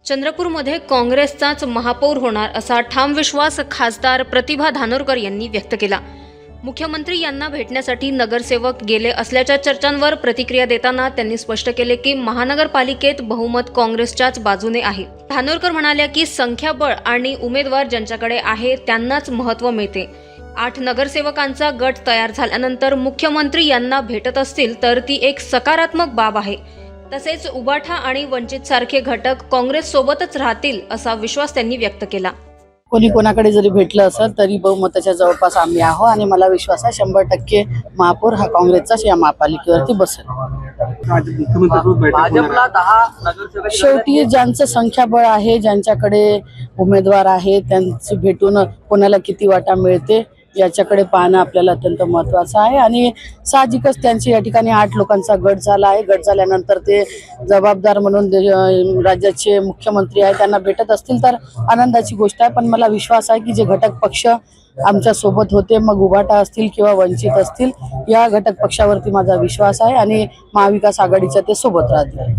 चंद्रपूरमध्ये काँग्रेसचाच महापौर होणार असा ठाम विश्वास खासदार प्रतिभा धानोरकर यांनी व्यक्त केला। मुख्यमंत्री यांना भेटण्यासाठी नगरसेवक गेले असल्याच्या चर्चांवर प्रतिक्रिया देताना त्यांनी स्पष्ट केले की महानगरपालिकेत बहुमत काँग्रेसच्याच बाजूने आहे। धानोरकर म्हणाल्या की संख्याबळ आणि उमेदवार ज्यांच्याकडे आहे त्यांनाच महत्त्व मिळते। 8 नगरसेवकांचा गट तयार झाल्यानंतर मुख्यमंत्री यांना भेटत असतील तर ती एक सकारात्मक बाब आहे। तसेच उबाठा आणि वंचित सारखे घटक काँग्रेस सोबतच राहतील असा विश्वास त्यांनी व्यक्त केला। कोणी कोणाकडे जरी भेटलं असेल तरी बहुमताच्या जवळपास आम्ही आहोत आणि मला विश्वास आहे 100% महापौर हा काँग्रेसचाच या महापालिकेवरती बसेल। भाजपला 10 नगरसेवक शेवटी ज्यांचं संख्याबळ आहे, ज्यांच्याकडे उमेदवार आहे, त्यांची भेटून कोणाला किती वाटा मिळते याच्याकडे पाहणं आपल्याला अत्यंत महत्त्वाचं आहे। आणि साहजिकच त्यांची या ठिकाणी 8 लोकांचा गट झाला आहे। गट झाल्यानंतर ते जबाबदार म्हणून राज्याचे मुख्यमंत्री आहे त्यांना भेटत असतील तर आनंदाची गोष्ट आहे। पण मला विश्वास आहे की जे घटक पक्ष आमच्या सोबत होते, मग उभाटा असतील किंवा वंचित असतील, या घटक पक्षावरती माझा विश्वास आहे आणि महाविकास आघाडीच्या ते सोबत राहतील।